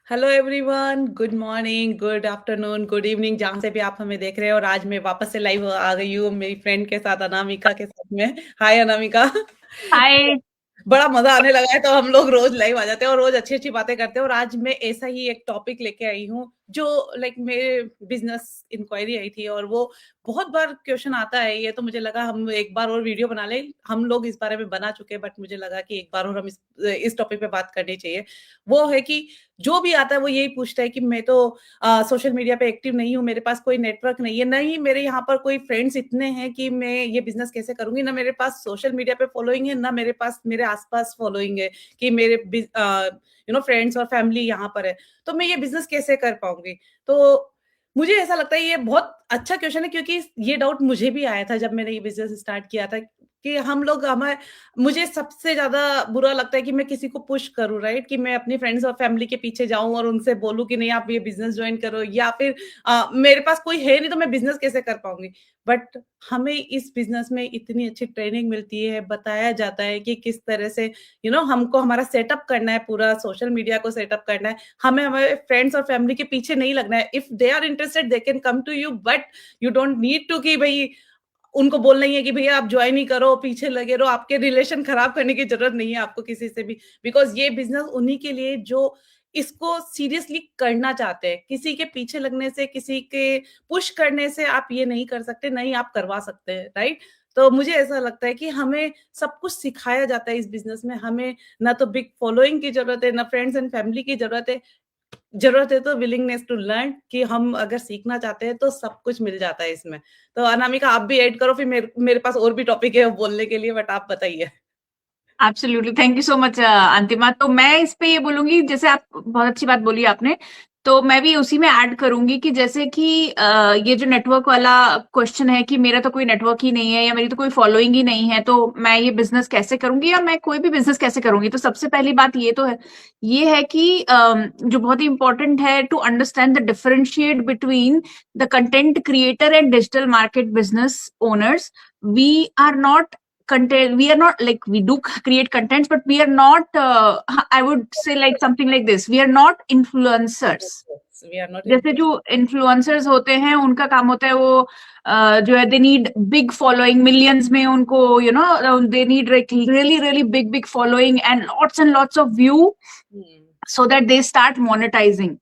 Hello everyone, good morning, good afternoon, good evening, जहाँ से भी आप हमें देख रहे हो। और आज मैं वापस से लाइव आ गई हूँ मेरी फ्रेंड के साथ, अनामिका के साथ में। हाय अनामिका। हाय। बड़ा मजा आने लगा है, तो हम लोग रोज लाइव आ जाते हैं और रोज अच्छी अच्छी बातें करते हैं। और आज मैं ऐसा ही एक टॉपिक लेके आई हूँ जो लाइक मेरे बिजनेस इंक्वायरी आई थी, और वो बहुत बार क्वेश्चन आता है ये, तो मुझे लगा हम एक बार और वीडियो बना लें। हम लोग इस बारे में बना चुके हैं, बट मुझे लगा कि एक बार और हम इस टॉपिक पे बात करनी चाहिए। वो है कि जो भी आता है वो यही पूछता है कि मैं तो सोशल मीडिया पे एक्टिव नहीं हूँ, मेरे पास कोई नेटवर्क नहीं है, नहीं मेरे यहाँ पर कोई फ्रेंड्स इतने हैं कि मैं ये बिजनेस कैसे करूंगी, ना मेरे पास सोशल मीडिया पे फॉलोइंग है, ना मेरे पास मेरे आसपास फॉलोइंग है कि मेरे फ्रेंड्स और फैमिली यहाँ पर है, तो मैं ये बिजनेस कैसे कर पाऊंगी। तो मुझे ऐसा लगता है ये बहुत अच्छा क्वेश्चन है, क्योंकि ये डाउट मुझे भी आया था जब मैंने ये बिजनेस स्टार्ट किया था कि हम लोग हमें मुझे सबसे ज्यादा बुरा लगता है कि मैं किसी को पुश करूं, राइट, कि मैं अपनी फ्रेंड्स और फैमिली के पीछे जाऊं और उनसे बोलूं कि नहीं आप ये बिजनेस ज्वाइन करो, या फिर मेरे पास कोई है नहीं तो मैं बिजनेस कैसे कर पाऊंगी। बट हमें इस बिजनेस में इतनी अच्छी ट्रेनिंग मिलती है, बताया जाता है कि किस तरह से हमको हमारा सेटअप करना है, पूरा सोशल मीडिया को सेटअप करना है। हमें हमारे फ्रेंड्स और फैमिली के पीछे नहीं लगना है। If they are interested they can come to you, but you don't need to कि भाई उनको बोलना ही है कि भैया आप ज्वाइन ही करो, पीछे लगे रहो। आपके रिलेशन खराब करने की जरूरत नहीं है आपको किसी से भी, बिकॉज ये बिजनेस उन्हीं के लिए जो इसको सीरियसली करना चाहते हैं। किसी के पीछे लगने से, किसी के पुश करने से आप ये नहीं कर सकते, नहीं आप करवा सकते हैं, राइट। तो मुझे ऐसा लगता है कि हमें सब कुछ सिखाया जाता है इस बिजनेस में। हमें ना तो बिग फॉलोइंग की जरूरत है, ना फ्रेंड्स एंड फैमिली की जरूरत है तो विलिंगनेस टू लर्न, कि हम अगर सीखना चाहते हैं तो सब कुछ मिल जाता है इसमें। तो अनामिका आप भी ऐड करो, फिर मेरे पास और भी टॉपिक है बोलने के लिए, बट आप बताइए। Absolutely, thank you so much अंतिमा। तो मैं इस पे ये बोलूंगी, जैसे आप बहुत अच्छी बात बोली आपने, तो मैं भी उसी में ऐड करूंगी कि जैसे कि ये जो नेटवर्क वाला क्वेश्चन है कि मेरा तो कोई नेटवर्क ही नहीं है या मेरी तो कोई फॉलोइंग ही नहीं है, तो मैं ये बिजनेस कैसे करूंगी या मैं कोई भी बिजनेस कैसे करूंगी। तो सबसे पहली बात ये है कि जो बहुत ही इंपॉर्टेंट है to understand the differentiate between the content creator and digital market business owners. We are not content, we are not like, we do create contents, but we are not I would say like something like this, we are not influencers। We are not in. जैसे जो influencers होते हैं उनका काम होता है वो जो है they need big following, millions में उनको they need really really big big following and lots of view so that they start monetising.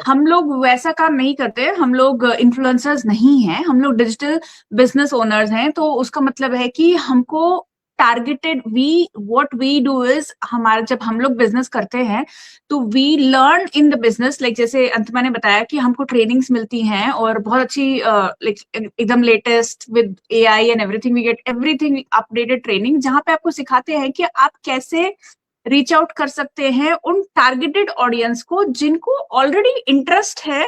हम लोग वैसा काम नहीं करते, हम लोग इन्फ्लुएंसर्स नहीं हैं, हम लोग डिजिटल बिजनेस ओनर्स हैं। तो उसका मतलब है कि हमको targeted, we what we do is, हमारा जब हम लोग बिजनेस करते हैं तो we learn in the business. Like जैसे अंतिमा ने बताया कि हमको ट्रेनिंग्स मिलती हैं और बहुत अच्छी लाइक एकदम latest with AI and everything, we get everything updated training, जहां पे आपको सिखाते हैं कि आप कैसे रीच आउट कर सकते हैं उन टारगेटेड ऑडियंस को जिनको ऑलरेडी इंटरेस्ट है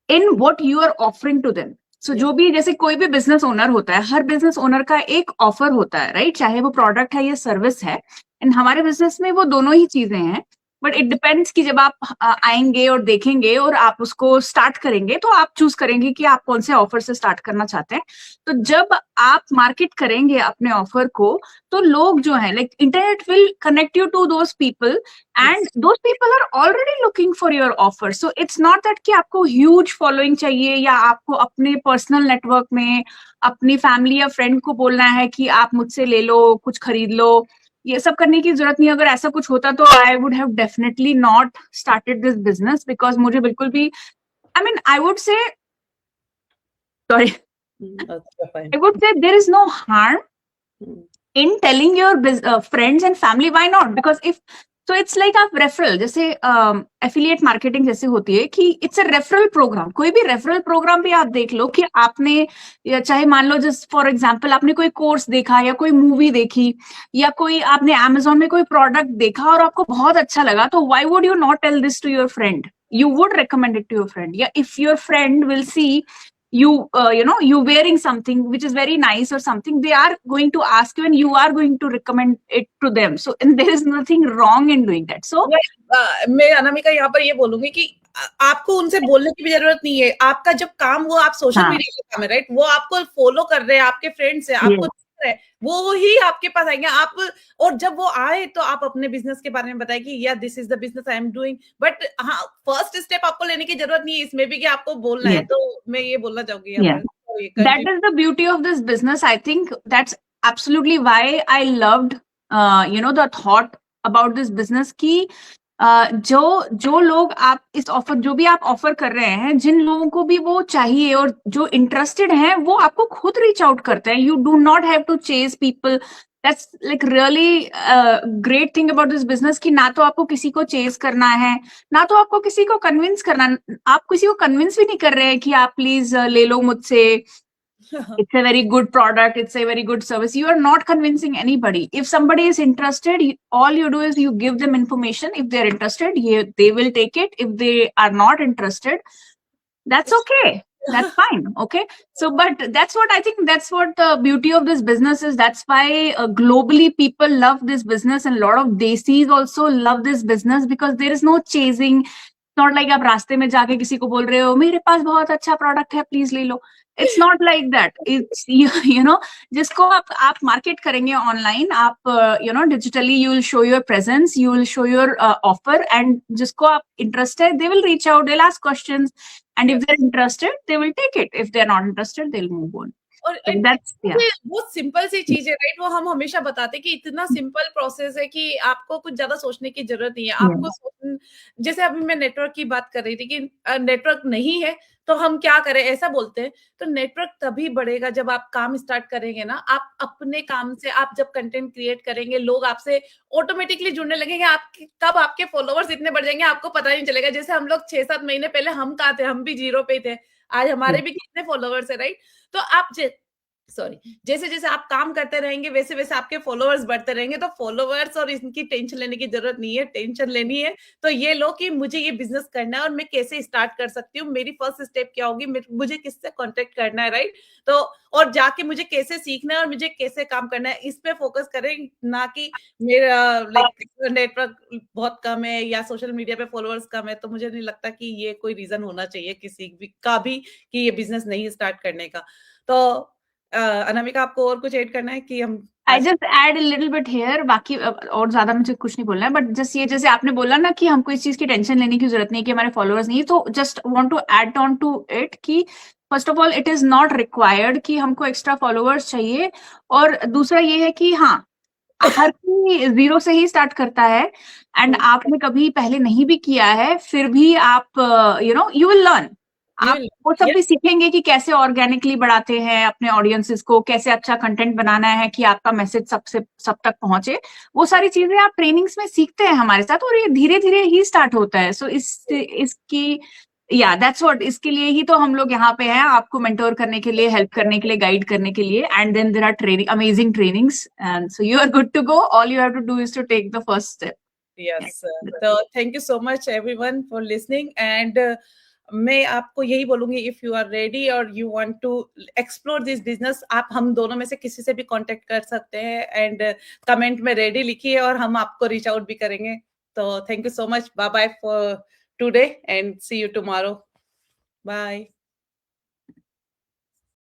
in what you are offering to them. So जो भी, जैसे कोई भी बिजनेस ओनर होता है, हर बिजनेस ओनर का एक ऑफर होता है, राइट, चाहे वो प्रोडक्ट है या सर्विस है। एंड हमारे बिजनेस में वो दोनों ही चीजें हैं। बट इट डिपेंड्स कि जब आप आएंगे और देखेंगे और आप उसको स्टार्ट करेंगे तो आप चूज करेंगे कि आप कौन से ऑफर से स्टार्ट करना चाहते हैं। तो जब आप मार्केट करेंगे अपने ऑफर को, तो लोग जो है like internet will connect you to those people and those people are already looking for your offer. So it's not that कि आपको ह्यूज फॉलोइंग चाहिए या आपको अपने पर्सनल नेटवर्क में अपनी फैमिली या फ्रेंड को बोलना है कि आप मुझसे ले लो, कुछ खरीद लो। ये सब करने की जरूरत नहीं। अगर ऐसा कुछ होता तो I would have definitely not started this business, because मुझे बिल्कुल भी, I mean I would say, sorry, I would say there is no harm in telling your friends and family. Why not? Because if, so it's like आप referral, जैसे affiliate marketing जैसे होती है कि it's a referral programme. कोई भी referral programme भी आप देख लो कि आपने, या चाहे मान लो जस्ट फॉर एग्जांपल आपने कोई कोर्स देखा या कोई मूवी देखी या कोई आपने अमेजोन में कोई प्रोडक्ट देखा और आपको बहुत अच्छा लगा, तो why would you not tell this to your friend? You would recommend it to your friend. Yeah, if your friend will see you you wearing something which is very nice or something, they are going to ask you and you are going to recommend it to them. So and there is nothing wrong in doing that. So मैं अनामिका यहाँ पर ये बोलूंगी कि आपको उनसे बोलने की भी जरूरत नहीं है। आपका जब काम, वो आप सोशल हाँ, मीडिया का काम है, राइट, वो आपको फॉलो कर रहे हैं, आपके फ्रेंड्स है, आपको yes, है, वो ही आपके पास आएंगे। आप, और जब वो आए तो आप अपने बिजनेस के बारे में बताएं कि या this is the business I am doing. But हाँ, फर्स्ट स्टेप आपको लेने की जरूरत नहीं है इसमें भी कि आपको बोलना है। Yes, तो मैं ये बोलना चाहूंगी यहाँ yeah. पर। Sorry, That continue. is the beauty of this business. I think that's absolutely why I loved, the thought about this business कि जो लोग आप इस ऑफर, जो भी आप ऑफर कर रहे हैं, जिन लोगों को भी वो चाहिए और जो इंटरेस्टेड हैं, वो आपको खुद रीच आउट करते हैं. You do not have to chase people. That's like really great thing about this business कि ना तो आपको किसी को चेज करना है, ना तो आपको किसी को कन्विंस करना. आप किसी को कन्विंस भी नहीं कर रहे हैं कि आप प्लीज ले लो मुझसे. It's a very good product. It's a very good service. You are not convincing anybody. If somebody is interested, all you do is you give them information. If they're interested, they will take it. If they are not interested, that's okay. That's fine. Okay. So, but that's what I think, that's what the beauty of this business is. That's why globally people love this business, and a lot of desis also love this business because there is no chasing. Not like आप रास्ते में जाके किसी को बोल रहे हो मेरे पास बहुत अच्छा प्रोडक्ट है प्लीज ले लो. It's not like that. It's जिसको आप मार्केट करेंगे ऑनलाइन, आप digitally you will show your presence, you will show your offer, and जिसको आप इंटरेस्ट है they will reach out, they'll ask questions, and if they're interested they will take it. If they're not interested they'll move on. और So that's, yeah. बहुत simple सी चीज है, right? वो हम हमेशा बताते हैं कि इतना सिंपल प्रोसेस है कि आपको कुछ ज्यादा सोचने की जरूरत नहीं है। आपको जैसे अभी मैं नेटवर्क की बात कर रही थी कि नेटवर्क नहीं है तो हम क्या करें, ऐसा बोलते हैं। तो नेटवर्क तभी बढ़ेगा जब आप काम स्टार्ट करेंगे ना। आप अपने काम से, आप जब कंटेंट क्रिएट करेंगे, लोग आपसे ऑटोमेटिकली जुड़ने लगेंगे। कब आपके फॉलोवर्स इतने बढ़ जाएंगे आपको पता नहीं चलेगा। जैसे हम लोग 6-7 महीने पहले हम कहाँ थे, हम भी 0 पे थे। आज हमारे भी कितने फॉलोवर्स है, राइट? तो आप जैसे जैसे आप काम करते रहेंगे वैसे वैसे आपके फॉलोअर्स बढ़ते रहेंगे। तो फॉलोअर्स और इनकी टेंशन लेने की जरूरत नहीं है। टेंशन लेनी है तो ये लो कि मुझे ये बिजनेस करना है और मैं कैसे स्टार्ट कर सकती हूँ, मेरी फर्स्ट स्टेप क्या होगी, मुझे किससे कांटेक्ट करना है, राइट? तो और जाके मुझे कैसे सीखना है और मुझे कैसे काम करना है, इस पे फोकस करें। ना कि मेरा लाइक नेटवर्क बहुत कम है या सोशल मीडिया पे फॉलोअर्स कम है। तो मुझे नहीं लगता कि ये कोई रीजन होना चाहिए किसी का भी कि ये बिजनेस नहीं स्टार्ट करने का। तो अनामिका, आपको और कुछ ऐड करना है कि हम I just add a little bit here. बाकी और ज्यादा मुझे कुछ नहीं बोलना है, बट जस्ट ये जैसे आपने बोला ना कि हमको इस चीज की टेंशन लेने की जरूरत नहीं कि हमारे फॉलोअर्स नहीं, तो just want to add on to it कि first of all it is not required कि हमको एक्स्ट्रा फॉलोअर्स चाहिए. और दूसरा ये है कि हाँ, हर कोई 0 से ही स्टार्ट करता है, एंड आपने कभी पहले नहीं भी किया है फिर भी आप यू विल लर्न. आप वो सब भी सीखेंगे कि कैसे ऑर्गेनिकली बढ़ाते हैं अपने ऑडियंसेस को, कैसे अच्छा कंटेंट बनाना है कि आपका मैसेज सब तक पहुंचे. वो सारी चीजें आप ट्रेनिंग्स में सीखते हैं हमारे साथ, और ये धीरे धीरे ही स्टार्ट होता है. सो इसकी दैट्स व्हाट, इसके लिए ही तो हम लोग यहाँ पे हैं, आपको मेंटोर करने के लिए, हेल्प करने के लिए, गाइड करने के लिए. And then there are training, amazing trainings, and so you are good to go. All you have to do is to take the first step. Yes, तो thank you so much everyone for listening. And मैं आपको यही बोलूंगी, if you are ready और you want to explore this business, आप हम दोनों में से किसी से भी कांटेक्ट कर सकते हैं। एंड कमेंट में रेडी लिखिए और हम आपको रीच आउट भी करेंगे। तो thank you so much, bye bye for today and see you tomorrow. Bye.